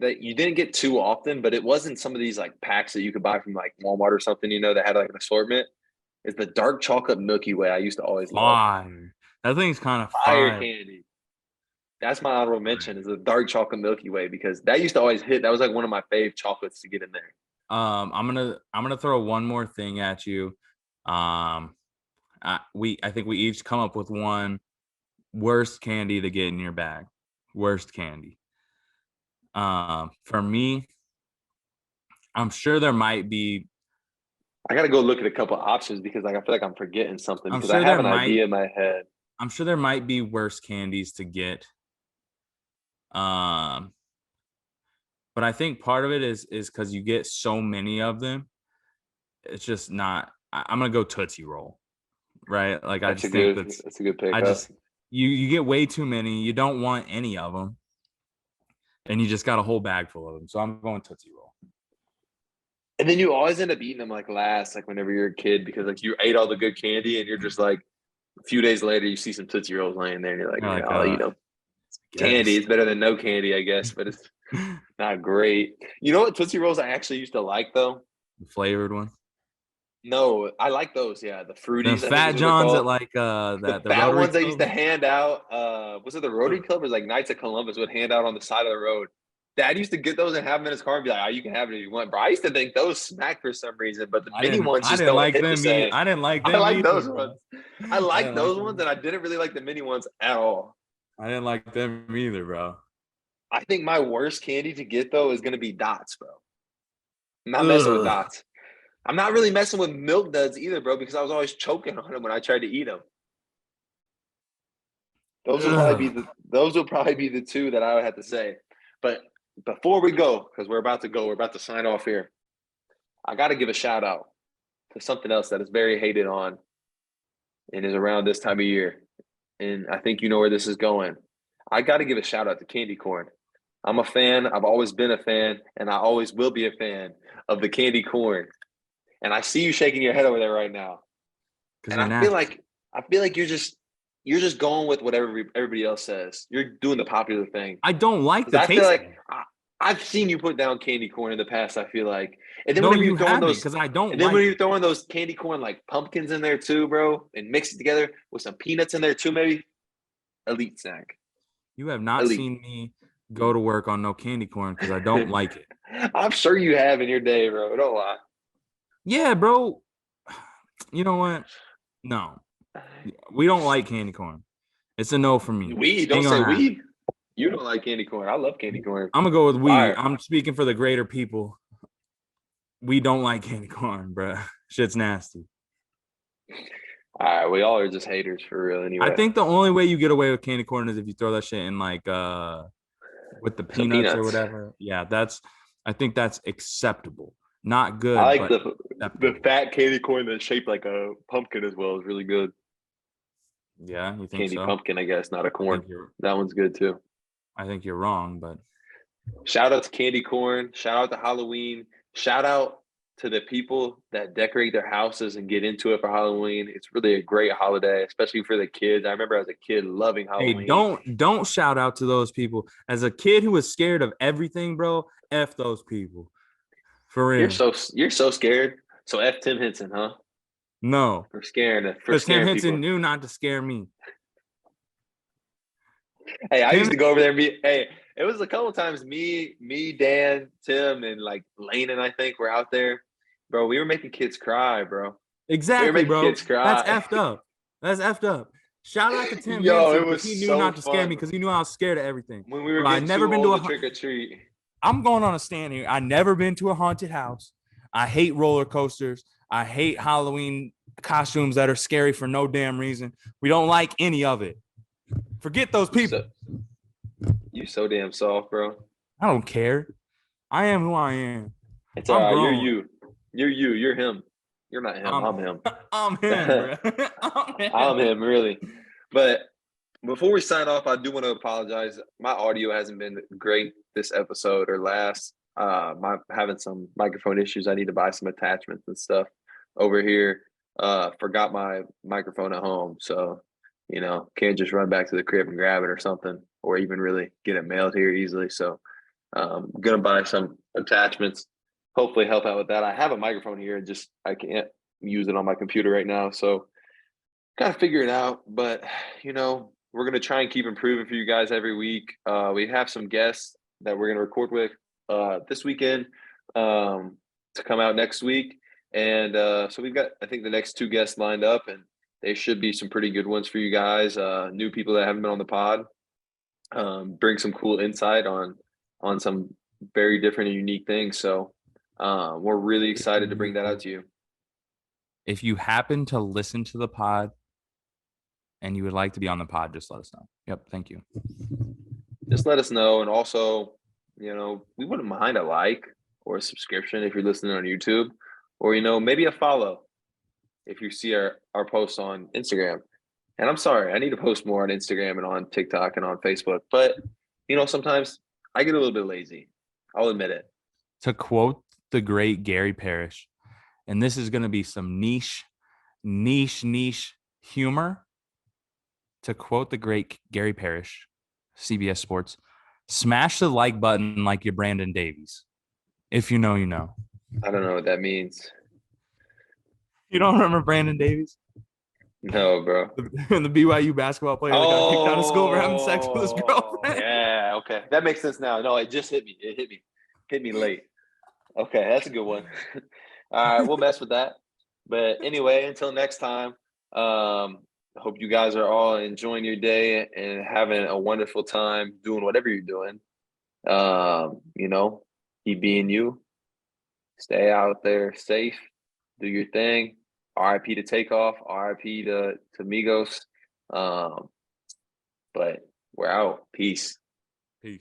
that you didn't get too often, but it wasn't some of these like packs that you could buy from like Walmart or something, that had like an assortment. Is the dark chocolate Milky Way I used to always love. Fire. That thing's kind of Fire fire. candy. That's my honorable mention is the dark chocolate Milky Way because that used to always hit. That was like one of my fave chocolates to get in there. I'm gonna throw one more thing at you. Um, I think we each come up with one worst candy to get in your bag. Worst candy. For me, I'm sure there might be. I got to go look at a couple of options because like I feel like I'm forgetting something I'm because I sure have there an might. idea in my head. I'm sure there might be worse candies to get. Um, but I think part of it is because you get so many of them. It's just not. I'm gonna go Tootsie Roll, right? Like I just think That's a good I pickup. just you get way too many. You don't want any of them, and you just got a whole bag full of them. So I'm going Tootsie Roll. And then you always end up eating them like last, like whenever you're a kid, because like you ate all the good candy and you're just like a few days later you see some Tootsie Rolls laying there and you're like, You're yeah, like, I'll eat them. Candy yes, is better than no candy, I guess, but it's not great. You know what Tootsie Rolls I actually used to like though? the flavored one. No, I like those. Yeah, the The fruities, I think Fat is what they're Johns at called. like The that the fat Rotary ones they used Club. to hand out. Was it the Rotary Club or like Knights of Columbus would hand out on the side of the road? Dad used to get those and have them in his car and be like, "Oh, you can have it if you want." Bro, I used to think those smack for some reason, but the mini ones I just didn't don't like hit the them. same. I didn't like I them like either, those bro. ones. I I like didn't like those them ones, and either. I didn't really like the mini ones at all. I didn't like them either, bro. I think my worst candy to get though is gonna be dots, bro. I'm not messing with Ugh. dots. I'm not really messing with milk duds either, bro, because I was always choking on them when I tried to eat them. Ugh. Those will probably be the two that I would have to say. But before we go, because we're about to sign off here. I got to give a shout out to something else that is very hated on and is around this time of year. And I think you know where this is going. I got to give a shout out to candy corn. I'm a fan. I've always been a fan, and I always will be a fan of the candy corn. And I see you shaking your head over there right now. Because And they're nasty. I feel like you're just going with whatever everybody else says. You're doing the popular thing. I don't like the Because I feel taste of like them. I've seen you put down candy corn in the past. I feel like, and then No, whenever you you're throwing haven't, those, because I don't and then when like you're it. throwing those candy corn like pumpkins in there too, bro, and mix it together with some peanuts in there too, maybe elite snack, You have not elite. seen me go to work on no candy corn because I don't like it. I'm sure you have in your day, bro. Don't lie. Yeah, bro. You know what? No, we don't like candy corn. It's a no for me. We Ain't don't say gonna happen. we. You don't like candy corn. I love candy corn. I'm gonna go with we. Fire. I'm speaking for the greater people. We don't like candy corn, bro. Shit's nasty. All right, we all are just haters for real I anyway. think the only way you get away with candy corn is if you throw that shit in like with the Some peanuts or peanuts. whatever. Yeah, I think that's acceptable. Not I good, like but the acceptable. fat candy corn that's shaped like a pumpkin as well is really good. Yeah, you think Candy so? pumpkin, I guess, not a I corn. think you're That one's good too. I think you're wrong, but Shout out to candy corn. Shout out to Halloween. Shout out to the people that decorate their houses and get into it for Halloween. It's really a great holiday, especially for the kids. I remember as a kid loving hey, Halloween. don't shout out to those people. As a kid who was scared of everything, bro, F those people. For real. You're so scared. So F Tim Henson, huh? No. For Because Tim scaring Henson people. knew not to scare me. Hey, I used Tim to go over there and hey, it was a couple times me, Dan, Tim, and like Lane and I think were out there. Bro, we were making kids cry, bro. We were exactly, making bro. kids That's cry. effed up. That's effed up. Shout out to Tim Yo, Henson it because was he knew so not to scare me fun because he knew I was scared of everything. when we were Bro, I getting never too been to old a to trick or treat. I'm going on a stand here. I never been to a haunted house. I hate roller coasters. I hate Halloween costumes that are scary for no damn reason. We don't like any of it. Forget those You people. so you so damn soft, bro. I don't care. I am who I am. It's all I'm right. You're grown. you. You're you. You're him. You're not him. I'm I'm him. I'm him, bro. I'm I'm him. him, really. But before we sign off, I do want to apologize. My audio hasn't been great this episode or last. My having some microphone issues. I need to buy some attachments and stuff over here. Forgot my microphone at home, so can't just run back to the crib and grab it or something, or even really get it mailed here easily. So, gonna buy some attachments. Hopefully, help out with that. I have a microphone here, just I can't use it on my computer right now. So, gotta figure it out. But we're gonna try and keep improving for you guys every week. We have some guests that we're gonna record with this weekend to come out next week, and so we've got I think the next two guests lined up, and they should be some pretty good ones for you guys. New people that haven't been on the pod, bring some cool insight on some very different and unique things. So we're really excited to bring that out to you. If you happen to listen to the pod and you would like to be on the pod, just let us know. Yep. Thank you. Just let us know. And also, we wouldn't mind a like or a subscription if you're listening on YouTube, or, maybe a follow if you see our posts on Instagram. And I'm sorry, I need to post more on Instagram and on TikTok and on Facebook. But, sometimes I get a little bit lazy. I'll admit it. To quote the great Gary Parrish, and this is going to be some niche humor. To quote the great Gary Parrish, CBS Sports, smash the like button like you're Brandon Davies. If you know, you know. I don't know what that means. You don't remember Brandon Davies? No, bro. The BYU basketball player that got kicked out of school for having sex with his girlfriend. Yeah, okay. That makes sense now. No, it just hit me. It hit me late. Okay, that's a good one. All right, we'll mess with that. But anyway, until next time, I hope you guys are all enjoying your day and having a wonderful time doing whatever you're doing. Keep being you. Stay out there safe. Do your thing. RIP to Takeoff. RIP to Migos. But we're out. Peace. Peace.